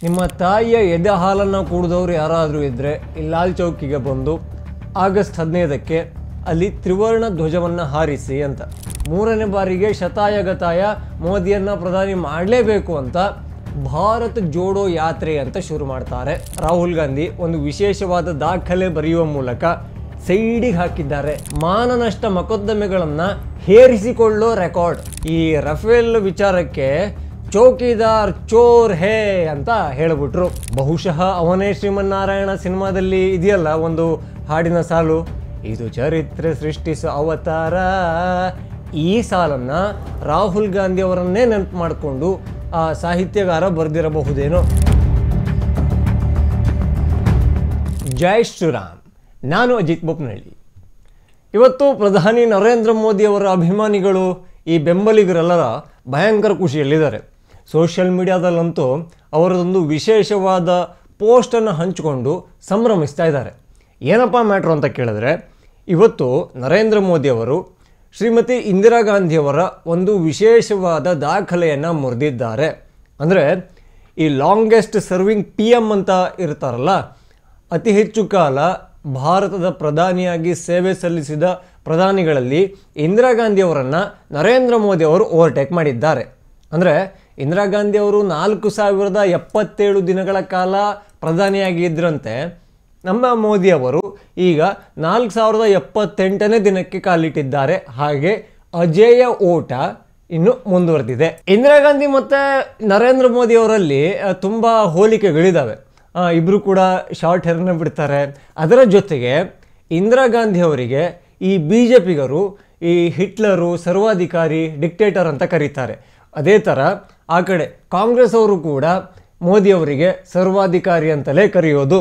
ನಿಮ್ಮ ತಾಯಿಯ ಎದೆ ಹಾಲನ್ನು ಕುಡಿದವರು ಯಾರಾದರೂ ಇದ್ದರೆ ಈ ಲಾಲ್ ಚೌಕಿಗೆ ಬಂದು ಆಗಸ್ಟ್ 15ಕ್ಕೆ ಅಲ್ಲಿ ತ್ರಿವರ್ಣ ಧ್ವಜವನ್ನು ಹಾರಿಸಿ ಅಂತ. 3ನೇ ಬಾರಿಗೆ ಶತಾಯಗತಾಯ ಮೋದಿಯನ್ನು ಪ್ರಧಾನಿ ಮಾಡಲೇಬೇಕು ಅಂತ ಭಾರತ್ ಜೋಡೋ ಯಾತ್ರೆ ಅಂತ ಶುರು ಮಾಡ್ತಾರೆ. ರಾಹುಲ್ ಗಾಂಧಿ ಒಂದು ವಿಶೇಷವಾದ ದಾಖಲೆ ಬರೆಯುವ ಮೂಲಕ ಸೈಡಿಗೆ ಹಾಕಿದ್ದಾರೆ. ಮಾನನಷ್ಟ ಮೊಕದ್ದಮೆಗಳನ್ನು ಹೇರಿಸಿಕೊಳ್ಳೋ ರೆಕಾರ್ಡ್. ಈ ರಫೇಲ್ ವಿಚಾರಕ್ಕೆ ಚೌಕಿದಾರ್ ಚೋರ್ ಹೇ ಅಂತ ಹೇಳಿಬಿಟ್ರು. ಬಹುಶಃ ಅವನೇ ಶ್ರೀಮನ್ನಾರಾಯಣ ಸಿನಿಮಾದಲ್ಲಿ ಇದೆಯಲ್ಲ ಒಂದು ಹಾಡಿನ ಸಾಲು, ಇದು ಚರಿತ್ರೆ ಸೃಷ್ಟಿಸೋ ಅವತಾರ. ಈ ಸಾಲನ್ನು ರಾಹುಲ್ ಗಾಂಧಿ ಅವರನ್ನೇ ನೆನಪು ಮಾಡಿಕೊಂಡು ಆ ಸಾಹಿತ್ಯಗಾರ ಬರೆದಿರಬಹುದೇನೋ. ಜೈ ಶ್ರೀರಾಮ್. ನಾನು ಅಜಿತ್ ಬೋಪ್ನಹಳ್ಳಿ. ಇವತ್ತು ಪ್ರಧಾನಿ ನರೇಂದ್ರ ಮೋದಿ ಅವರ ಅಭಿಮಾನಿಗಳು, ಈ ಬೆಂಬಲಿಗರೆಲ್ಲರ ಭಯಂಕರ ಖುಷಿಯಲ್ಲಿದ್ದಾರೆ. ಸೋಷಿಯಲ್ ಮೀಡಿಯಾದಲ್ಲಂತೂ ಅವರದೊಂದು ವಿಶೇಷವಾದ ಪೋಸ್ಟನ್ನು ಹಂಚಿಕೊಂಡು ಸಂಭ್ರಮಿಸ್ತಾ ಇದ್ದಾರೆ. ಏನಪ್ಪ ಮ್ಯಾಟ್ರು ಅಂತ ಕೇಳಿದ್ರೆ, ಇವತ್ತು ನರೇಂದ್ರ ಮೋದಿ ಅವರು ಶ್ರೀಮತಿ ಇಂದಿರಾ ಗಾಂಧಿಯವರ ಒಂದು ವಿಶೇಷವಾದ ದಾಖಲೆಯನ್ನು ಮುರಿದಿದ್ದಾರೆ. ಅಂದರೆ ಈ ಲಾಂಗೆಸ್ಟ್ ಸರ್ವಿಂಗ್ PM ಅಂತ ಇರ್ತಾರಲ್ಲ, ಅತಿ ಹೆಚ್ಚು ಕಾಲ ಭಾರತದ ಪ್ರಧಾನಿಯಾಗಿ ಸೇವೆ ಸಲ್ಲಿಸಿದ ಪ್ರಧಾನಿಗಳಲ್ಲಿ ಇಂದಿರಾ ಗಾಂಧಿಯವರನ್ನು ನರೇಂದ್ರ ಮೋದಿ ಅವರು ಓವರ್ಟೇಕ್ ಮಾಡಿದ್ದಾರೆ. ಅಂದರೆ ಇಂದಿರಾ ಗಾಂಧಿ ಅವರು 4077 ದಿನಗಳ ಕಾಲ ಪ್ರಧಾನಿಯಾಗಿ ಇದ್ರಂತೆ. ನಮ್ಮ ಮೋದಿಯವರು ಈಗ 4078ನೇ ದಿನಕ್ಕೆ ಕಾಲಿಟ್ಟಿದ್ದಾರೆ. ಹಾಗೆ ಅಜೇಯ ಓಟ ಇನ್ನು ಮುಂದುವರೆದಿದೆ. ಇಂದಿರಾ ಗಾಂಧಿ ಮತ್ತು ನರೇಂದ್ರ ಮೋದಿ ಅವರಲ್ಲಿ ತುಂಬ ಹೋಲಿಕೆಗಳಿದ್ದಾವೆ. ಇಬ್ಬರು ಕೂಡ ಶಾರ್ಟ್ ಹೇರ್ನ ಬಿಡ್ತಾರೆ. ಅದರ ಜೊತೆಗೆ ಇಂದಿರಾ ಗಾಂಧಿ ಅವರಿಗೆ ಈ BJPಗರು ಈ ಹಿಟ್ಲರು, ಸರ್ವಾಧಿಕಾರಿ, ಡಿಕ್ಟೇಟರ್ ಅಂತ ಕರೀತಾರೆ. ಅದೇ ಥರ ಆ ಕಡೆ ಕಾಂಗ್ರೆಸ್ ಅವರು ಕೂಡ ಮೋದಿಯವರಿಗೆ ಸರ್ವಾಧಿಕಾರಿ ಅಂತಲೇ ಕರೆಯೋದು.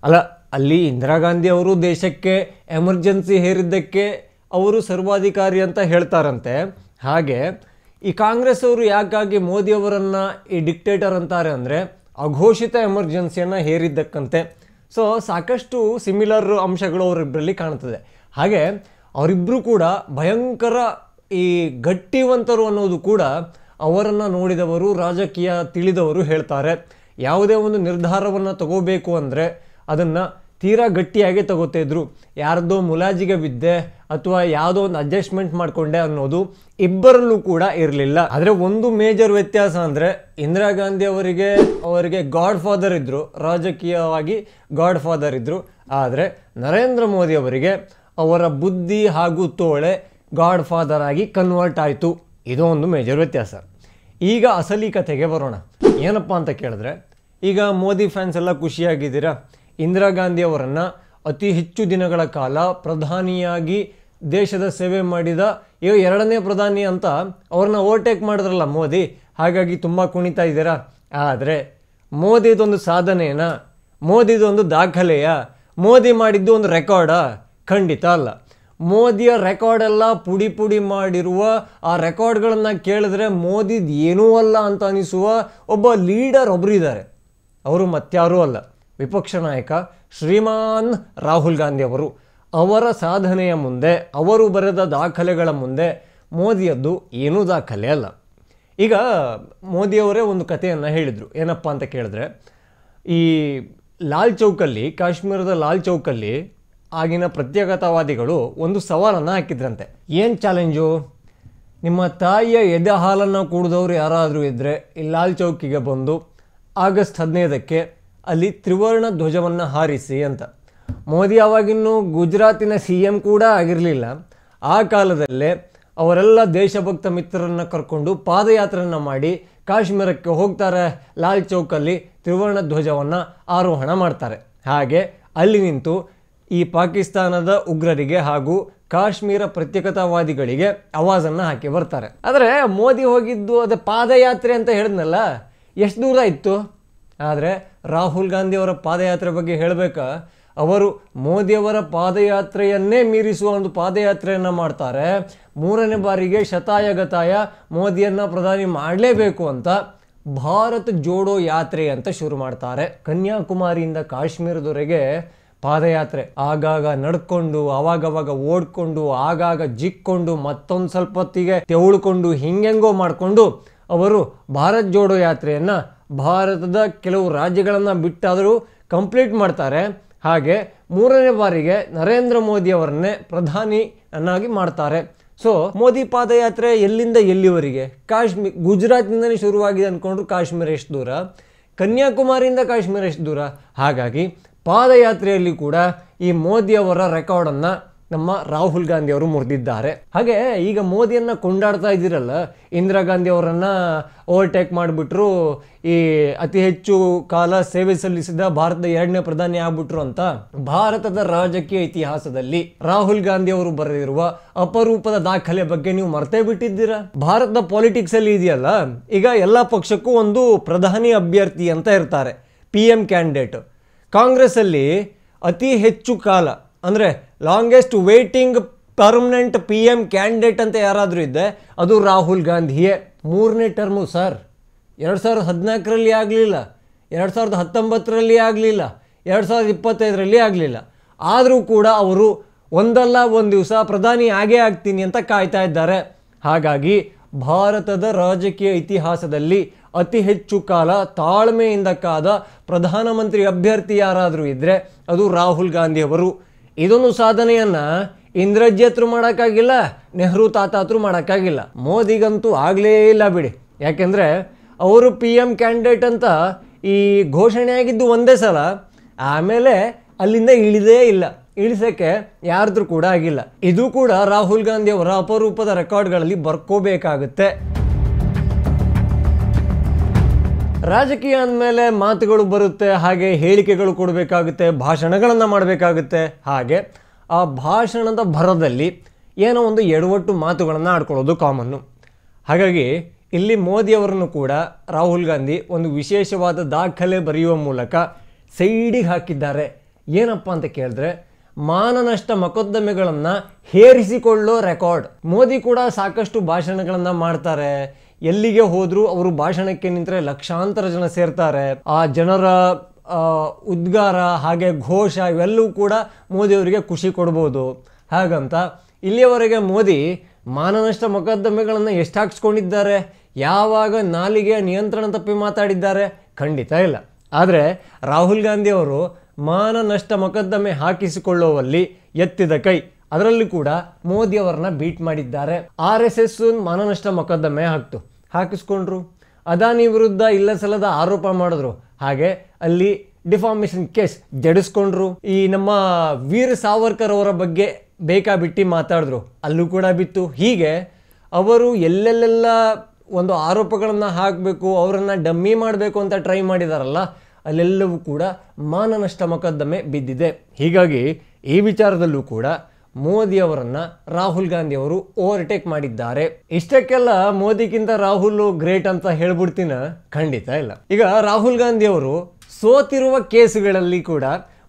ಅಲ್ಲ, ಅಲ್ಲಿ ಇಂದಿರಾ ಗಾಂಧಿ ಅವರು ದೇಶಕ್ಕೆ ಎಮರ್ಜೆನ್ಸಿ ಹೇರಿದ್ದಕ್ಕೆ ಅವರು ಸರ್ವಾಧಿಕಾರಿ ಅಂತ ಹೇಳ್ತಾರಂತೆ. ಹಾಗೆ ಈ ಕಾಂಗ್ರೆಸ್ ಅವರು ಯಾಕಾಗಿ ಮೋದಿಯವರನ್ನು ಈ ಡಿಕ್ಟೇಟರ್ ಅಂತಾರೆ ಅಂದರೆ ಅಘೋಷಿತ ಎಮರ್ಜೆನ್ಸಿಯನ್ನು ಹೇರಿದ್ದಕ್ಕಂತೆ. ಸೊ ಸಾಕಷ್ಟು ಸಿಮಿಲರ್ ಅಂಶಗಳು ಅವರಿಬ್ಬರಲ್ಲಿ ಕಾಣ್ತದೆ. ಹಾಗೆ ಅವರಿಬ್ಬರು ಕೂಡ ಭಯಂಕರ ಈ ಗಟ್ಟಿವಂತರು ಅನ್ನೋದು ಕೂಡ ಅವರನ್ನು ನೋಡಿದವರು, ರಾಜಕೀಯ ತಿಳಿದವರು ಹೇಳ್ತಾರೆ. ಯಾವುದೇ ಒಂದು ನಿರ್ಧಾರವನ್ನು ತಗೋಬೇಕು ಅಂದರೆ ಅದನ್ನು ತೀರಾ ಗಟ್ಟಿಯಾಗಿ ತಗೋತಿದ್ರು. ಯಾರ್ದೋ ಮುಲಾಜಿಗೆ ಬಿದ್ದೆ ಅಥವಾ ಯಾವುದೋ ಒಂದು ಅಡ್ಜಸ್ಟ್ಮೆಂಟ್ ಮಾಡಿಕೊಂಡೆ ಅನ್ನೋದು ಇಬ್ಬರಲ್ಲೂ ಕೂಡ ಇರಲಿಲ್ಲ. ಆದರೆ ಒಂದು ಮೇಜರ್ ವ್ಯತ್ಯಾಸ ಅಂದರೆ ಇಂದಿರಾ ಗಾಂಧಿ ಅವರಿಗೆ ಗಾಡ್ ಫಾದರ್ ಇದ್ದರು, ರಾಜಕೀಯವಾಗಿ ಗಾಡ್ ಫಾದರ್ ಇದ್ದರು. ಆದರೆ ನರೇಂದ್ರ ಮೋದಿ ಅವರಿಗೆ ಅವರ ಬುದ್ಧಿ ಹಾಗೂ ತೋಳೆ ಗಾಡ್ ಫಾದರ್ ಆಗಿ ಕನ್ವರ್ಟ್ ಆಯಿತು. ಇದೋ ಒಂದು ಮೇಜರ್ ವ್ಯತ್ಯಾಸ. ಈಗ ಅಸಲಿ ಕಥೆಗೆ ಬರೋಣ. ಏನಪ್ಪ ಅಂತ ಕೇಳಿದ್ರೆ, ಈಗ ಮೋದಿ ಫ್ಯಾನ್ಸ್ ಎಲ್ಲ ಖುಷಿಯಾಗಿದ್ದೀರಾ. ಇಂದಿರಾ ಗಾಂಧಿ ಅವರನ್ನು ಅತಿ ಹೆಚ್ಚು ದಿನಗಳ ಕಾಲ ಪ್ರಧಾನಿಯಾಗಿ ದೇಶದ ಸೇವೆ ಮಾಡಿದ 2ನೇ ಪ್ರಧಾನಿ ಅಂತ ಅವ್ರನ್ನ ಓವರ್ಟೇಕ್ ಮಾಡಿದ್ರಲ್ಲ ಮೋದಿ, ಹಾಗಾಗಿ ತುಂಬ ಕುಣಿತಾ ಇದ್ದೀರಾ. ಆದರೆ ಮೋದಿದೊಂದು ಸಾಧನೆಯಾ, ಮೋದಿದೊಂದು ದಾಖಲೆಯ, ಮೋದಿ ಮಾಡಿದ್ದು ಒಂದು ರೆಕಾರ್ಡಾ? ಖಂಡಿತ ಅಲ್ಲ. ಮೋದಿಯ ರೆಕಾರ್ಡೆಲ್ಲ ಪುಡಿ ಮಾಡಿರುವ ಆ ರೆಕಾರ್ಡ್ಗಳನ್ನು ಕೇಳಿದ್ರೆ ಮೋದಿದು ಏನೂ ಅಲ್ಲ ಅಂತ ಅನಿಸುವ ಒಬ್ಬ ಲೀಡರ್ ಒಬ್ಬರು ಇದ್ದಾರೆ. ಅವರು ಮತ್ಯಾರೂ ಅಲ್ಲ, ವಿಪಕ್ಷ ನಾಯಕ ಶ್ರೀಮಾನ್ ರಾಹುಲ್ ಗಾಂಧಿ ಅವರು. ಅವರ ಸಾಧನೆಯ ಮುಂದೆ, ಅವರು ಬರೆದ ದಾಖಲೆಗಳ ಮುಂದೆ ಮೋದಿಯದ್ದು ಏನೂ ದಾಖಲೆ ಅಲ್ಲ. ಈಗ ಮೋದಿಯವರೇ ಒಂದು ಕಥೆಯನ್ನು ಹೇಳಿದರು. ಏನಪ್ಪ ಅಂತ ಕೇಳಿದ್ರೆ, ಈ ಲಾಲ್ ಚೌಕಲ್ಲಿ, ಕಾಶ್ಮೀರದ ಲಾಲ್ ಚೌಕಲ್ಲಿ ಆಗಿನ ಪ್ರತ್ಯೇಕತಾವಾದಿಗಳು ಒಂದು ಸವಾಲನ್ನು ಹಾಕಿದ್ರಂತೆ. ಏನು ಚಾಲೆಂಜು? ನಿಮ್ಮ ತಾಯಿಯ ಎದೆ ಹಾಲನ್ನು ಕುಡಿದವರು ಯಾರಾದರೂ ಇದ್ದರೆ ಈ ಲಾಲ್ ಚೌಕಿಗೆ ಬಂದು ಆಗಸ್ಟ್ 15ಕ್ಕೆ ಅಲ್ಲಿ ತ್ರಿವರ್ಣ ಧ್ವಜವನ್ನು ಹಾರಿಸಿ ಅಂತ. ಮೋದಿ ಆವಾಗಿನ್ನೂ ಗುಜರಾತಿನ CM ಕೂಡ ಆಗಿರಲಿಲ್ಲ. ಆ ಕಾಲದಲ್ಲೇ ಅವರೆಲ್ಲ ದೇಶಭಕ್ತ ಮಿತ್ರರನ್ನು ಕರ್ಕೊಂಡು ಪಾದಯಾತ್ರೆಯನ್ನು ಮಾಡಿ ಕಾಶ್ಮೀರಕ್ಕೆ ಹೋಗ್ತಾರೆ. ಲಾಲ್ ಚೌಕಲ್ಲಿ ತ್ರಿವರ್ಣ ಧ್ವಜವನ್ನು ಆರೋಹಣ ಮಾಡ್ತಾರೆ. ಹಾಗೆ ಅಲ್ಲಿ ನಿಂತು ಈ ಪಾಕಿಸ್ತಾನದ ಉಗ್ರರಿಗೆ ಹಾಗೂ ಕಾಶ್ಮೀರ ಪ್ರತ್ಯೇಕತಾವಾದಿಗಳಿಗೆ ಆವಾಜನ್ನು ಹಾಕಿ ಬರ್ತಾರೆ. ಆದರೆ ಮೋದಿ ಹೋಗಿದ್ದು ಅದೇ ಪಾದಯಾತ್ರೆ ಅಂತ ಹೇಳಿದ್ನಲ್ಲ, ಎಷ್ಟು ದೂರ ಇತ್ತು? ಆದರೆ ರಾಹುಲ್ ಗಾಂಧಿಯವರ ಪಾದಯಾತ್ರೆ ಬಗ್ಗೆ ಹೇಳಬೇಕಾ, ಅವರು ಮೋದಿಯವರ ಪಾದಯಾತ್ರೆಯನ್ನೇ ಮೀರಿಸುವ ಒಂದು ಪಾದಯಾತ್ರೆಯನ್ನು ಮಾಡ್ತಾರೆ. 3ನೇ ಬಾರಿಗೆ ಶತಾಯಗತಾಯ ಮೋದಿಯನ್ನು ಪ್ರಧಾನಿ ಮಾಡಲೇಬೇಕು ಅಂತ ಭಾರತ್ ಜೋಡೋ ಯಾತ್ರೆ ಅಂತ ಶುರು ಮಾಡ್ತಾರೆ. ಕನ್ಯಾಕುಮಾರಿಯಿಂದ ಕಾಶ್ಮೀರದವರೆಗೆ ಪಾದಯಾತ್ರೆ. ಆಗಾಗ ನಡ್ಕೊಂಡು, ಆವಾಗವಾಗ ಓಡ್ಕೊಂಡು, ಆಗಾಗ ಜಿಕ್ಕೊಂಡು, ಮತ್ತೊಂದು ಸ್ವಲ್ಪ ಹೊತ್ತಿಗೆ ತೆವಳ್ಕೊಂಡು, ಹಿಂಗೆಂಗೋ ಮಾಡಿಕೊಂಡು ಅವರು ಭಾರತ್ ಜೋಡೋ ಯಾತ್ರೆಯನ್ನು ಭಾರತದ ಕೆಲವು ರಾಜ್ಯಗಳನ್ನು ಬಿಟ್ಟಾದರೂ ಕಂಪ್ಲೀಟ್ ಮಾಡ್ತಾರೆ. ಹಾಗೆ 3ನೇ ಬಾರಿಗೆ ನರೇಂದ್ರ ಮೋದಿ ಅವರನ್ನೇ ಪ್ರಧಾನಿಯನ್ನಾಗಿ ಮಾಡ್ತಾರೆ. ಸೊ ಮೋದಿ ಪಾದಯಾತ್ರೆ ಎಲ್ಲಿಂದ ಎಲ್ಲಿವರೆಗೆ? ಗುಜರಾತ್ನಿಂದನೇ ಶುರುವಾಗಿದೆ ಅಂದ್ಕೊಂಡ್ರು ಕಾಶ್ಮೀರ ಎಷ್ಟು ದೂರ, ಕನ್ಯಾಕುಮಾರಿಯಿಂದ ಕಾಶ್ಮೀರ ಎಷ್ಟು ದೂರ. ಹಾಗಾಗಿ ಪಾದಯಾತ್ರೆಯಲ್ಲಿ ಕೂಡ ಈ ಮೋದಿಯವರ ರೆಕಾರ್ಡನ್ನು ನಮ್ಮ ರಾಹುಲ್ ಗಾಂಧಿ ಅವರು ಮುರಿದಿದ್ದಾರೆ. ಹಾಗೆ ಈಗ ಮೋದಿಯನ್ನು ಕೊಂಡಾಡ್ತಾ ಇದ್ದೀರಲ್ಲ, ಇಂದಿರಾ ಗಾಂಧಿ ಅವರನ್ನು ಓವರ್ಟೇಕ್ ಮಾಡಿಬಿಟ್ರು, ಈ ಅತಿ ಹೆಚ್ಚು ಕಾಲ ಸೇವೆ ಸಲ್ಲಿಸಿದ ಭಾರತದ 2ನೇ ಪ್ರಧಾನಿ ಆಗ್ಬಿಟ್ರು ಅಂತ. ಭಾರತದ ರಾಜಕೀಯ ಇತಿಹಾಸದಲ್ಲಿ ರಾಹುಲ್ ಗಾಂಧಿ ಅವರು ಬರೆದಿರುವ ಅಪರೂಪದ ದಾಖಲೆ ಬಗ್ಗೆ ನೀವು ಮರ್ತೇ ಬಿಟ್ಟಿದ್ದೀರಾ? ಭಾರತದ ಪಾಲಿಟಿಕ್ಸ್ ಅಲ್ಲಿ ಇದೆಯಲ್ಲ, ಈಗ ಎಲ್ಲ ಪಕ್ಷಕ್ಕೂ ಒಂದು ಪ್ರಧಾನಿ ಅಭ್ಯರ್ಥಿ ಅಂತ ಇರ್ತಾರೆ, PM ಕ್ಯಾಂಡಿಡೇಟ್. ಕಾಂಗ್ರೆಸ್ ಅಲ್ಲಿ ಅತಿ ಹೆಚ್ಚು ಕಾಲ ಅಂದರೆ longest waiting permanent PM candidate ಅಂತ ಯಾರಾದರೂ ಇದ್ದೆ ಅದು ರಾಹುಲ್ ಗಾಂಧಿಯೇ. 3ನೇ ಟರ್ಮು ಸರ್. 2014ರಲ್ಲಿ ಆಗಲಿಲ್ಲ, 2019ರಲ್ಲಿ ಆಗಲಿಲ್ಲ, 2025ರಲ್ಲಿ ಆಗಲಿಲ್ಲ. ಆದರೂ ಕೂಡ ಅವರು ಒಂದಲ್ಲ ಒಂದು ದಿವಸ ಪ್ರಧಾನಿ ಆಗೇ ಆಗ್ತೀನಿ ಅಂತ ಕಾಯ್ತಾ ಇದ್ದಾರೆ. ಹಾಗಾಗಿ ಭಾರತದ ರಾಜಕೀಯ ಇತಿಹಾಸದಲ್ಲಿ ಅತಿ ಹೆಚ್ಚು ಕಾಲ ತಾಳ್ಮೆಯಿಂದ ಕಾದ ಪ್ರಧಾನಮಂತ್ರಿ ಅಭ್ಯರ್ಥಿ ಯಾರಾದರೂ ಇದ್ದರೆ ಅದು ರಾಹುಲ್ ಗಾಂಧಿಯವರು. ಇದೊಂದು ಸಾಧನೆಯನ್ನು ಇಂದ್ರಜಿತ್ರು ಮಾಡೋಕ್ಕಾಗಿಲ್ಲ, ನೆಹರು ತಾತಾತ್ರು ಮಾಡೋಕ್ಕಾಗಿಲ್ಲ. ಮೋದಿಗಂತೂ ಆಗಲೇ ಇಲ್ಲ ಬಿಡಿ. ಯಾಕೆಂದರೆ ಅವರು PM ಕ್ಯಾಂಡಿಡೇಟ್ ಅಂತ ಈ ಘೋಷಣೆ ಆಗಿದ್ದು ಒಂದೇ ಸಲ, ಆಮೇಲೆ ಅಲ್ಲಿಂದ ಇಳಿದೇ ಇಲ್ಲ. ಇಳಿಸೋಕ್ಕೆ ಯಾರ್ದ್ರೂ ಕೂಡ ಆಗಿಲ್ಲ. ಇದು ಕೂಡ ರಾಹುಲ್ ಗಾಂಧಿ ಅವರ ಅಪರೂಪದ ರೆಕಾರ್ಡ್ಗಳಲ್ಲಿ ಬರ್ಕೋಬೇಕಾಗುತ್ತೆ. ರಾಜಕೀಯ ಅಂದಮೇಲೆ ಮಾತುಗಳು ಬರುತ್ತೆ, ಹಾಗೆ ಹೇಳಿಕೆಗಳು ಕೊಡಬೇಕಾಗುತ್ತೆ, ಭಾಷಣಗಳನ್ನು ಮಾಡಬೇಕಾಗುತ್ತೆ. ಹಾಗೆ ಆ ಭಾಷಣದ ಭರದಲ್ಲಿ ಏನೋ ಒಂದು ಎಡವಟ್ಟು ಮಾತುಗಳನ್ನು ಆಡ್ಕೊಳ್ಳೋದು ಕಾಮನ್ನು. ಹಾಗಾಗಿ ಇಲ್ಲಿ ಮೋದಿಯವರನ್ನು ಕೂಡ ರಾಹುಲ್ ಗಾಂಧಿ ಒಂದು ವಿಶೇಷವಾದ ದಾಖಲೆ ಬರೆಯುವ ಮೂಲಕ ಸೈಡಿಗೆ ಹಾಕಿದ್ದಾರೆ. ಏನಪ್ಪ ಅಂತ ಕೇಳಿದ್ರೆ, ಮಾನನಷ್ಟ ಮೊಕದ್ದಮೆಗಳನ್ನು ಹೇರಿಸಿಕೊಳ್ಳೋ ರೆಕಾರ್ಡ್. ಮೋದಿ ಕೂಡ ಸಾಕಷ್ಟು ಭಾಷಣಗಳನ್ನು ಮಾಡ್ತಾರೆ. ಎಲ್ಲಿಗೆ ಹೋದರೂ ಅವರು ಭಾಷಣಕ್ಕೆ ನಿಂತರೆ ಲಕ್ಷಾಂತರ ಜನ ಸೇರ್ತಾರೆ. ಆ ಜನರ ಉದ್ಗಾರ ಹಾಗೆ ಘೋಷ ಇವೆಲ್ಲವೂ ಕೂಡ ಮೋದಿಯವರಿಗೆ ಖುಷಿ ಕೊಡ್ಬೋದು. ಹಾಗಂತ ಇಲ್ಲಿಯವರೆಗೆ ಮೋದಿ ಮಾನನಷ್ಟ ಮೊಕದ್ದಮೆಗಳನ್ನು ಎಷ್ಟು ಹಾಕ್ಸ್ಕೊಂಡಿದ್ದಾರೆ? ಯಾವಾಗ ನಾಲಿಗೆಯ ನಿಯಂತ್ರಣ ತಪ್ಪಿ ಮಾತಾಡಿದ್ದಾರೆ? ಖಂಡಿತ ಇಲ್ಲ. ಆದರೆ ರಾಹುಲ್ ಗಾಂಧಿ ಅವರು ಮಾನನಷ್ಟ ಮೊಕದ್ದಮೆ ಹಾಕಿಸಿಕೊಳ್ಳುವಲ್ಲಿ ಎತ್ತಿದ ಕೈ. ಅದರಲ್ಲಿ ಕೂಡ ಮೋದಿಯವರನ್ನ ಬೀಟ್ ಮಾಡಿದ್ದಾರೆ. RSS ಮಾನನಷ್ಟ ಮೊಕದ್ದಮೆ ಹಾಕಿಸ್ಕೊಂಡ್ರು. ಅದಾನಿ ವಿರುದ್ಧ ಇಲ್ಲ ಸಲ್ಲದ ಆರೋಪ ಮಾಡಿದ್ರು. ಹಾಗೆ ಅಲ್ಲಿ ಡಿಫಾಮೇಷನ್ ಕೇಸ್ ಜಡಿಸ್ಕೊಂಡ್ರು. ಈ ನಮ್ಮ ವೀರ್ ಸಾವರ್ಕರ್ ಅವರ ಬಗ್ಗೆ ಬೇಕಾಬಿಟ್ಟಿ ಮಾತಾಡಿದ್ರು, ಅಲ್ಲೂ ಕೂಡ ಬಿತ್ತು. ಹೀಗೆ ಅವರು ಎಲ್ಲೆಲ್ಲೆಲ್ಲ ಒಂದು ಆರೋಪಗಳನ್ನು ಹಾಕಬೇಕು, ಅವರನ್ನು ಡಮ್ಮಿ ಮಾಡಬೇಕು ಅಂತ ಟ್ರೈ ಮಾಡಿದಾರಲ್ಲ, ಅಲ್ಲೆಲ್ಲವೂ ಕೂಡ ಮಾನನಷ್ಟ ಮೊಕದ್ದಮೆ ಬಿದ್ದಿದೆ. ಹೀಗಾಗಿ ಈ ವಿಚಾರದಲ್ಲೂ ಕೂಡ ಮೋದಿಯವರನ್ನು ರಾಹುಲ್ ಗಾಂಧಿ ಅವರು ಓವರ್ಟೇಕ್ ಮಾಡಿದ್ದಾರೆ. ಇಷ್ಟಕ್ಕೆಲ್ಲ ಮೋದಿಗಿಂತ ರಾಹುಲ್ ಗ್ರೇಟ್ ಅಂತ ಹೇಳ್ಬಿಡ್ತೀನ? ಖಂಡಿತ ಇಲ್ಲ. ಈಗ ರಾಹುಲ್ ಗಾಂಧಿ ಅವರು ಸೋತಿರುವ ಕೇಸುಗಳಲ್ಲಿ ಕೂಡ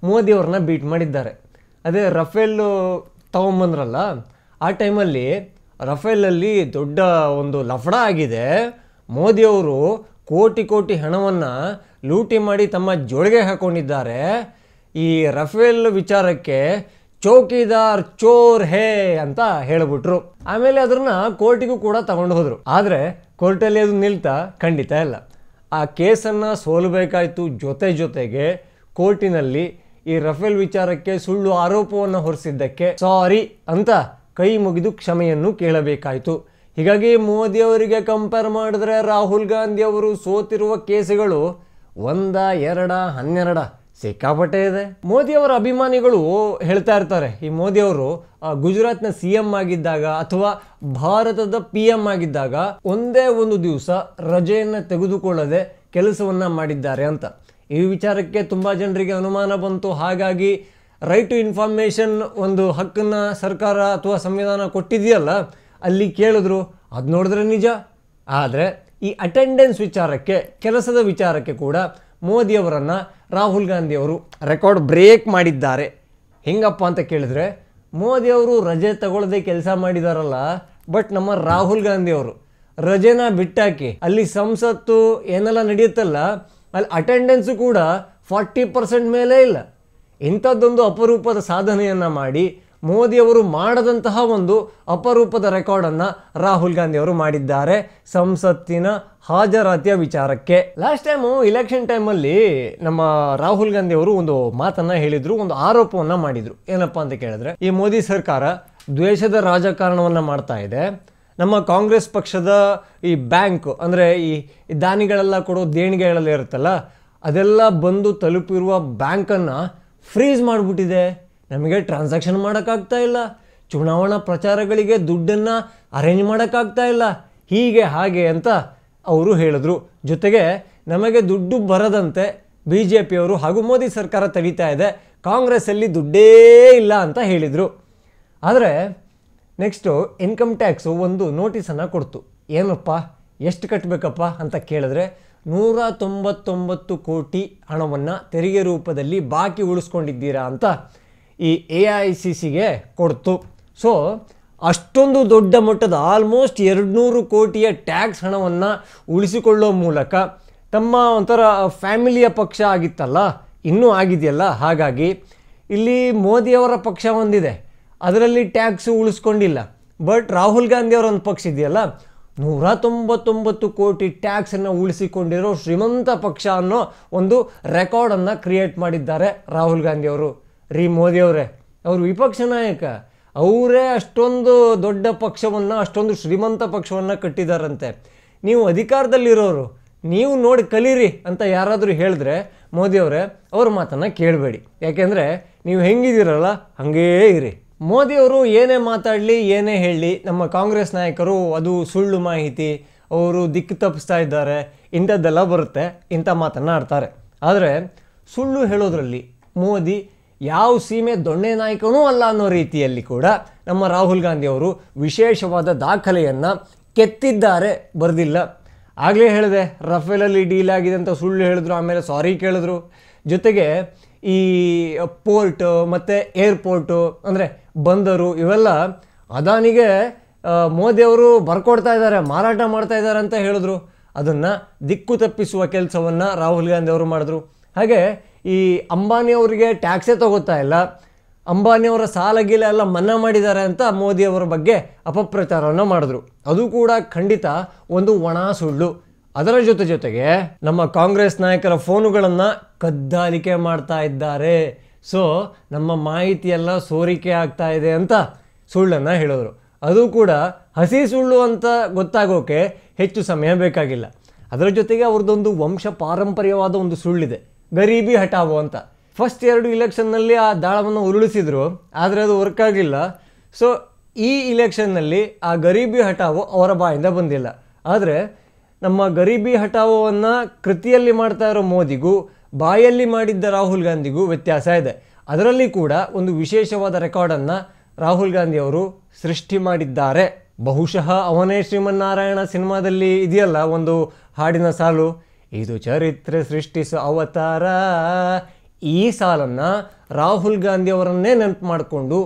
ಮೋದಿಯವ್ರನ್ನ ಬೀಟ್ ಮಾಡಿದ್ದಾರೆ. ಅದೇ ರಫೇಲ್ ತಗೊಂಬಂದ್ರಲ್ಲ, ಆ ಟೈಮಲ್ಲಿ ರಫೇಲಲ್ಲಿ ದೊಡ್ಡ ಒಂದು ಲಫಡ ಆಗಿದೆ. ಮೋದಿಯವರು ಕೋಟಿ ಹಣವನ್ನು ಲೂಟಿ ಮಾಡಿ ತಮ್ಮ ಜೋಳಿಗೆ ಹಾಕೊಂಡಿದ್ದಾರೆ. ಈ ರಫೇಲ್ ವಿಚಾರಕ್ಕೆ ಚೌಕಿದಾರ್ ಚೋರ್ ಹೇ ಅಂತ ಹೇಳಿಬಿಟ್ರು. ಆಮೇಲೆ ಅದನ್ನ ಕೋರ್ಟಿಗೂ ಕೂಡ ತಗೊಂಡು ಹೋದ್ರು. ಆದರೆ ಕೋರ್ಟಲ್ಲಿ ಅದು ನಿಲ್ತಾ? ಖಂಡಿತ ಇಲ್ಲ. ಆ ಕೇಸನ್ನು ಸೋಲಬೇಕಾಯ್ತು. ಜೊತೆಗೆ ಕೋರ್ಟಿನಲ್ಲಿ ಈ ರಫೇಲ್ ವಿಚಾರಕ್ಕೆ ಸುಳ್ಳು ಆರೋಪವನ್ನು ಹೊರಿಸಿದ್ದಕ್ಕೆ ಸಾರಿ ಅಂತ ಕೈ ಮುಗಿದು ಕ್ಷಮೆಯನ್ನು ಕೇಳಬೇಕಾಯಿತು. ಹೀಗಾಗಿ ಮೋದಿ ಅವರಿಗೆ ಕಂಪೇರ್ ಮಾಡಿದ್ರೆ ರಾಹುಲ್ ಗಾಂಧಿ ಅವರು ಸೋತಿರುವ ಕೇಸುಗಳು 1, 2, 12 ಸಿಕ್ಕಾಪಟ್ಟೆ ಇದೆ. ಮೋದಿಯವರ ಅಭಿಮಾನಿಗಳು ಹೇಳ್ತಾ ಇರ್ತಾರೆ, ಈ ಮೋದಿಯವರು ಗುಜರಾತ್ನ CM ಆಗಿದ್ದಾಗ ಅಥವಾ ಭಾರತದ PM ಆಗಿದ್ದಾಗ ಒಂದೇ ಒಂದು ದಿವಸ ರಜೆಯನ್ನು ತೆಗೆದುಕೊಳ್ಳದೆ ಕೆಲಸವನ್ನು ಮಾಡಿದ್ದಾರೆ ಅಂತ. ಈ ವಿಚಾರಕ್ಕೆ ತುಂಬ ಜನರಿಗೆ ಅನುಮಾನ ಬಂತು. ಹಾಗಾಗಿ ರೈಟ್ ಟು ಇನ್ಫಾರ್ಮೇಷನ್ ಒಂದು ಹಕ್ಕನ್ನು ಸರ್ಕಾರ ಅಥವಾ ಸಂವಿಧಾನ ಕೊಟ್ಟಿದೆಯಲ್ಲ, ಅಲ್ಲಿ ಕೇಳಿದ್ರು. ಅದು ನೋಡಿದ್ರೆ ನಿಜ. ಆದರೆ ಈ ಅಟೆಂಡೆನ್ಸ್ ವಿಚಾರಕ್ಕೆ, ಕೆಲಸದ ವಿಚಾರಕ್ಕೆ ಕೂಡ ಮೋದಿಯವರನ್ನು ರಾಹುಲ್ ಗಾಂಧಿಯವರು ರೆಕಾರ್ಡ್ ಬ್ರೇಕ್ ಮಾಡಿದ್ದಾರೆ. ಹೆಂಗಪ್ಪ ಅಂತ ಕೇಳಿದ್ರೆ, ಮೋದಿಯವರು ರಜೆ ತಗೊಳ್ಳದೆ ಕೆಲಸ ಮಾಡಿದಾರಲ್ಲ, ಬಟ್ ನಮ್ಮ ರಾಹುಲ್ ಗಾಂಧಿಯವರು ರಜೆನ ಬಿಟ್ಟಾಕಿ ಅಲ್ಲಿ ಸಂಸತ್ತು ಏನೆಲ್ಲ ನಡೆಯುತ್ತಲ್ಲ, ಅಲ್ಲಿ ಅಟೆಂಡೆನ್ಸು ಕೂಡ 40% ಮೇಲೆ ಇಲ್ಲ. ಇಂಥದ್ದೊಂದು ಅಪರೂಪದ ಸಾಧನೆಯನ್ನು ಮಾಡಿ ಮೋದಿಯವರು ಮಾಡದಂತಹ ಒಂದು ಅಪರೂಪದ ರೆಕಾರ್ಡನ್ನು ರಾಹುಲ್ ಗಾಂಧಿ ಅವರು ಮಾಡಿದ್ದಾರೆ ಸಂಸತ್ತಿನ ಹಾಜರಾತಿಯ ವಿಚಾರಕ್ಕೆ. ಲಾಸ್ಟ್ ಟೈಮು ಇಲೆಕ್ಷನ್ ಟೈಮಲ್ಲಿ ನಮ್ಮ ರಾಹುಲ್ ಗಾಂಧಿ ಅವರು ಒಂದು ಮಾತನ್ನು ಹೇಳಿದರು, ಒಂದು ಆರೋಪವನ್ನು ಮಾಡಿದರು. ಏನಪ್ಪ ಅಂತ ಕೇಳಿದ್ರೆ, ಈ ಮೋದಿ ಸರ್ಕಾರ ದ್ವೇಷದ ರಾಜಕಾರಣವನ್ನು ಮಾಡ್ತಾ ಇದೆ, ನಮ್ಮ ಕಾಂಗ್ರೆಸ್ ಪಕ್ಷದ ಈ ಬ್ಯಾಂಕ್ ಅಂದರೆ ಈ ದಾನಿಗಳೆಲ್ಲ ಕೊಡೋ ದೇಣಿಗೆಗಳೆಲ್ಲ ಇರುತ್ತಲ್ಲ, ಅದೆಲ್ಲ ಬಂದು ತಲುಪಿರುವ ಬ್ಯಾಂಕನ್ನು ಫ್ರೀಸ್ ಮಾಡಿಬಿಟ್ಟಿದೆ, ನಮಗೆ ಟ್ರಾನ್ಸಾಕ್ಷನ್ ಮಾಡೋಕ್ಕಾಗ್ತಾ ಇಲ್ಲ, ಚುನಾವಣಾ ಪ್ರಚಾರಗಳಿಗೆ ದುಡ್ಡನ್ನು ಅರೇಂಜ್ ಮಾಡೋಕ್ಕಾಗ್ತಾ ಇಲ್ಲ, ಹೀಗೆ ಹಾಗೆ ಅಂತ ಅವರು ಹೇಳಿದ್ರು. ಜೊತೆಗೆ ನಮಗೆ ದುಡ್ಡು ಬರದಂತೆ BJP ಅವರು ಹಾಗೂ ಮೋದಿ ಸರ್ಕಾರ ತಡೀತಾ ಇದೆ, ಕಾಂಗ್ರೆಸ್ಸಲ್ಲಿ ದುಡ್ಡೇ ಇಲ್ಲ ಅಂತ ಹೇಳಿದರು. ಆದರೆ ನೆಕ್ಸ್ಟು ಇನ್ಕಮ್ ಟ್ಯಾಕ್ಸು ಒಂದು ನೋಟಿಸನ್ನು ಕೊಡ್ತು. ಏನಪ್ಪ ಎಷ್ಟು ಕಟ್ಟಬೇಕಪ್ಪ ಅಂತ ಕೇಳಿದ್ರೆ 199 ಕೋಟಿ ಹಣವನ್ನು ತೆರಿಗೆ ರೂಪದಲ್ಲಿ ಬಾಕಿ ಉಳಿಸ್ಕೊಂಡಿದ್ದೀರಾ ಅಂತ ಈ AICCಗೆ ಕೊಡ್ತು. ಸೊ ಅಷ್ಟೊಂದು ದೊಡ್ಡ ಮಟ್ಟದ ಆಲ್ಮೋಸ್ಟ್ 200 ಕೋಟಿಯ ಟ್ಯಾಕ್ಸ್ ಹಣವನ್ನು ಉಳಿಸಿಕೊಳ್ಳೋ ಮೂಲಕ ತಮ್ಮ ಒಂಥರ ಫ್ಯಾಮಿಲಿಯ ಪಕ್ಷ ಆಗಿತ್ತಲ್ಲ, ಇನ್ನೂ ಆಗಿದೆಯಲ್ಲ, ಹಾಗಾಗಿ ಇಲ್ಲಿ ಮೋದಿಯವರ ಪಕ್ಷ ಒಂದಿದೆ, ಅದರಲ್ಲಿ ಟ್ಯಾಕ್ಸು ಉಳಿಸ್ಕೊಂಡಿಲ್ಲ. ಬಟ್ ರಾಹುಲ್ ಗಾಂಧಿ ಅವರ ಒಂದು ಪಕ್ಷ ಇದೆಯಲ್ಲ, 199 ಕೋಟಿ ಟ್ಯಾಕ್ಸನ್ನು ಉಳಿಸಿಕೊಂಡಿರೋ ಶ್ರೀಮಂತ ಪಕ್ಷ ಅನ್ನೋ ಒಂದು ರೆಕಾರ್ಡನ್ನು ಕ್ರಿಯೇಟ್ ಮಾಡಿದ್ದಾರೆ ರಾಹುಲ್ ಗಾಂಧಿ ಅವರು. ಮೋದಿಯವರೇ, ಅವರು ವಿಪಕ್ಷ ನಾಯಕ, ಅವರೇ ಅಷ್ಟೊಂದು ದೊಡ್ಡ ಪಕ್ಷವನ್ನು, ಅಷ್ಟೊಂದು ಶ್ರೀಮಂತ ಪಕ್ಷವನ್ನು ಕಟ್ಟಿದ್ದಾರಂತೆ. ನೀವು ಅಧಿಕಾರದಲ್ಲಿರೋರು, ನೀವು ನೋಡಿ ಕಲೀರಿ ಅಂತ ಯಾರಾದರೂ ಹೇಳಿದ್ರೆ ಮೋದಿಯವರೇ ಅವ್ರ ಮಾತನ್ನು ಕೇಳಬೇಡಿ. ಯಾಕೆಂದರೆ ನೀವು ಹೆಂಗಿದ್ದೀರಲ್ಲ ಹಾಗೇ ಇರಿ. ಮೋದಿಯವರು ಏನೇ ಮಾತಾಡಲಿ ಏನೇ ಹೇಳಲಿ, ನಮ್ಮ ಕಾಂಗ್ರೆಸ್ ನಾಯಕರು ಅದು ಸುಳ್ಳು ಮಾಹಿತಿ, ಅವರು ದಿಕ್ಕು ತಪ್ಪಿಸ್ತಾ ಇದ್ದಾರೆ, ಇಂಥದ್ದೆಲ್ಲ ಬರುತ್ತೆ, ಇಂಥ ಮಾತನ್ನು ಆಡ್ತಾರೆ. ಆದರೆ ಸುಳ್ಳು ಹೇಳೋದ್ರಲ್ಲಿ ಮೋದಿ ಯಾವ ಸೀಮೆ ದೊಣ್ಣೆ ನಾಯಕನೂ ಅಲ್ಲ ಅನ್ನೋ ರೀತಿಯಲ್ಲಿ ಕೂಡ ನಮ್ಮ ರಾಹುಲ್ ಗಾಂಧಿ ಅವರು ವಿಶೇಷವಾದ ದಾಖಲೆಯನ್ನು ಕೆತ್ತಿದ್ದಾರೆ, ಬರೆದಿಲ್ಲ. ಆಗಲೇ ಹೇಳಿದೆ, ರಫೇಲಲ್ಲಿ ಡೀಲ್ ಆಗಿದೆ ಅಂತ ಸುಳ್ಳು ಹೇಳಿದ್ರು, ಆಮೇಲೆ ಸಾರಿ ಕೇಳಿದ್ರು. ಜೊತೆಗೆ ಈ ಪೋರ್ಟ್ ಮತ್ತು ಏರ್ಪೋರ್ಟು ಅಂದರೆ ಬಂದರು ಇವೆಲ್ಲ ಅದಾನಿಗೆ ಮೋದಿಯವರು ಬರ್ಕೊಡ್ತಾ ಇದ್ದಾರೆ, ಮಾರಾಟ ಮಾಡ್ತಾ ಇದ್ದಾರೆ ಅಂತ ಹೇಳಿದ್ರು. ಅದನ್ನು ದಿಕ್ಕು ತಪ್ಪಿಸುವ ಕೆಲಸವನ್ನು ರಾಹುಲ್ ಗಾಂಧಿ ಅವರು ಮಾಡಿದ್ರು. ಹಾಗೆ ಈ ಅಂಬಾನಿಯವರಿಗೆ ಟ್ಯಾಕ್ಸೇ ತಗೋತಾ ಇಲ್ಲ, ಅಂಬಾನಿಯವರ ಸಾಲ ಗೀಲ ಎಲ್ಲ ಮನ್ನಾ ಮಾಡಿದ್ದಾರೆ ಅಂತ ಮೋದಿಯವರ ಬಗ್ಗೆ ಅಪಪ್ರಚಾರವನ್ನು ಮಾಡಿದ್ರು. ಅದು ಕೂಡ ಖಂಡಿತ ಒಂದು ಒಣ ಸುಳ್ಳು. ಅದರ ಜೊತೆಗೆ ನಮ್ಮ ಕಾಂಗ್ರೆಸ್ ನಾಯಕರ ಫೋನುಗಳನ್ನು ಕದ್ದಾಲಿಕೆ ಮಾಡ್ತಾ ಇದ್ದಾರೆ, ಸೊ ನಮ್ಮ ಮಾಹಿತಿಯೆಲ್ಲ ಸೋರಿಕೆ ಆಗ್ತಾ ಇದೆ ಅಂತ ಸುಳ್ಳನ್ನು ಹೇಳಿದ್ರು. ಅದು ಕೂಡ ಹಸಿ ಸುಳ್ಳು ಅಂತ ಗೊತ್ತಾಗೋಕೆ ಹೆಚ್ಚು ಸಮಯ ಬೇಕಾಗಿಲ್ಲ. ಅದರ ಜೊತೆಗೆ ಅವ್ರದ್ದೊಂದು ವಂಶ ಪಾರಂಪರ್ಯವಾದ ಒಂದು ಸುಳ್ಳಿದೆ, ಗರೀಬಿ ಹಟಾವೋ ಅಂತ. ಫಸ್ಟ್ 2 ಇಲೆಕ್ಷನ್ನಲ್ಲಿ ಆ ದಾಳವನ್ನು ಉರುಳಿಸಿದ್ರು, ಆದರೆ ಅದು ವರ್ಕ್ ಆಗಿಲ್ಲ. ಸೊ ಈ ಇಲೆಕ್ಷನ್ನಲ್ಲಿ ಆ ಗರೀಬಿ ಹಟಾವೋ ಅವರ ಬಾಯಿಂದ ಬಂದಿಲ್ಲ. ಆದರೆ ನಮ್ಮ ಗರೀಬಿ ಹಟಾವೋವನ್ನು ಕೃತಿಯಲ್ಲಿ ಮಾಡ್ತಾ ಇರೋ ಮೋದಿಗೂ ಬಾಯಲ್ಲಿ ಮಾಡಿದ್ದ ರಾಹುಲ್ ಗಾಂಧಿಗೂ ವ್ಯತ್ಯಾಸ ಇದೆ. ಅದರಲ್ಲಿ ಕೂಡ ಒಂದು ವಿಶೇಷವಾದ ರೆಕಾರ್ಡನ್ನು ರಾಹುಲ್ ಗಾಂಧಿ ಅವರು ಸೃಷ್ಟಿ ಮಾಡಿದ್ದಾರೆ. ಬಹುಶಃ ಅವನೇ ಶ್ರೀಮನ್ನಾರಾಯಣ ಸಿನಿಮಾದಲ್ಲಿ ಇದೆಯಲ್ಲ ಒಂದು ಹಾಡಿನ ಸಾಲು, ಇದು ಚರಿತ್ರೆ ಸೃಷ್ಟಿಸೋ ಅವತಾರ. ಈ ಸಾಲನ್ನು ರಾಹುಲ್ ಗಾಂಧಿ ಅವರನ್ನೇ ನೆನಪು ಮಾಡಿಕೊಂಡು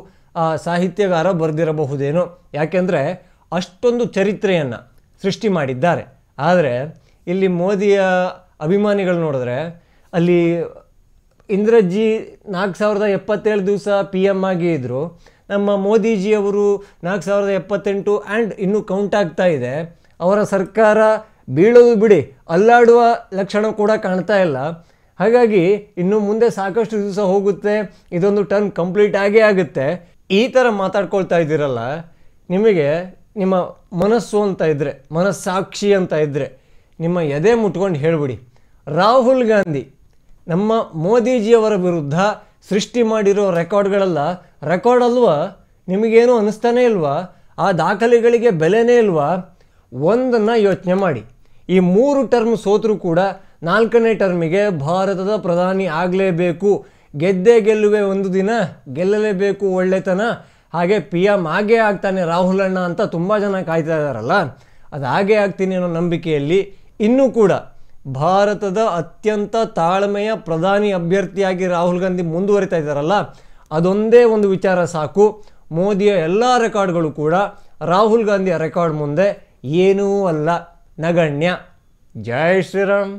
ಆ ಸಾಹಿತ್ಯಗಾರ ಬರೆದಿರಬಹುದೇನೋ, ಯಾಕೆಂದರೆ ಅಷ್ಟೊಂದು ಚರಿತ್ರೆಯನ್ನು ಸೃಷ್ಟಿ ಮಾಡಿದ್ದಾರೆ. ಆದರೆ ಇಲ್ಲಿ ಮೋದಿಯ ಅಭಿಮಾನಿಗಳು ನೋಡಿದ್ರೆ ಅಲ್ಲಿ ಇಂದಿರಾಜಿ 4077 ದಿವಸ PM ಆಗಿ ಇದ್ದರು, ನಮ್ಮ ಮೋದಿಜಿಯವರು 4078 ಆ್ಯಂಡ್ ಇನ್ನೂ ಕೌಂಟ್ ಆಗ್ತಾ ಇದೆ. ಅವರ ಸರ್ಕಾರ ಬೀಳೋದು ಬಿಡಿ, ಅಲ್ಲಾಡುವ ಲಕ್ಷಣ ಕೂಡ ಕಾಣ್ತಾ ಇಲ್ಲ. ಹಾಗಾಗಿ ಇನ್ನು ಮುಂದೆ ಸಾಕಷ್ಟು ದಿವಸ ಹೋಗುತ್ತೆ, ಇದೊಂದು ಟರ್ನ್ ಕಂಪ್ಲೀಟ್ ಆಗೇ ಆಗುತ್ತೆ. ಈ ಥರ ಮಾತಾಡ್ಕೊಳ್ತಾ ಇದ್ದೀರಲ್ಲ, ನಿಮಗೆ ನಿಮ್ಮ ಮನಸ್ಸು ಅಂತ ಇದ್ದರೆ, ಮನಸ್ಸಾಕ್ಷಿ ಅಂತ ಇದ್ದರೆ ನಿಮ್ಮ ಎದೆ ಮುಟ್ಕೊಂಡು ಹೇಳಿಬಿಡಿ, ರಾಹುಲ್ ಗಾಂಧಿ ನಮ್ಮ ಮೋದಿಜಿಯವರ ವಿರುದ್ಧ ಸೃಷ್ಟಿ ಮಾಡಿರೋ ರೆಕಾರ್ಡ್ಗಳೆಲ್ಲ ರೆಕಾರ್ಡ್ ಅಲ್ವಾ? ನಿಮಗೇನು ಅನ್ನಿಸ್ತಾನೇ ಇಲ್ವಾ? ಆ ದಾಖಲೆಗಳಿಗೆ ಬೆಲೆನೇ ಇಲ್ವಾ? ಒಂದನ್ನು ಯೋಚನೆ ಮಾಡಿ, ಈ 3 ಟರ್ಮ್ ಸೋತರೂ ಕೂಡ 4ನೇ ಟರ್ಮಿಗೆ ಭಾರತದ ಪ್ರಧಾನಿ ಆಗಲೇಬೇಕು, ಗೆದ್ದೇ ಗೆಲ್ಲುವೆ ಒಂದು ದಿನ, ಗೆಲ್ಲಲೇಬೇಕು ಒಳ್ಳೆತನ, ಹಾಗೆ PM ಆಗೇ ಆಗ್ತಾನೆ ರಾಹುಲ್ ಅಣ್ಣ ಅಂತ ತುಂಬ ಜನ ಕಾಯ್ತಾ ಇದ್ದಾರಲ್ಲ, ಅದು ಹಾಗೇ ಆಗ್ತೀನಿ ಅನ್ನೋ ನಂಬಿಕೆಯಲ್ಲಿ ಇನ್ನೂ ಕೂಡ ಭಾರತದ ಅತ್ಯಂತ ತಾಳ್ಮೆಯ ಪ್ರಧಾನಿ ಅಭ್ಯರ್ಥಿಯಾಗಿ ರಾಹುಲ್ ಗಾಂಧಿ ಮುಂದುವರಿತಾ ಇದ್ದಾರಲ್ಲ, ಅದೊಂದೇ ಒಂದು ವಿಚಾರ ಸಾಕು. ಮೋದಿಯ ಎಲ್ಲ ರೆಕಾರ್ಡ್ಗಳು ಕೂಡ ರಾಹುಲ್ ಗಾಂಧಿಯ ರೆಕಾರ್ಡ್ ಮುಂದೆ ಏನೂ ಅಲ್ಲ, ನಗಣ್ಯ. ಜೈ ಶ್ರೀರಾಮ್.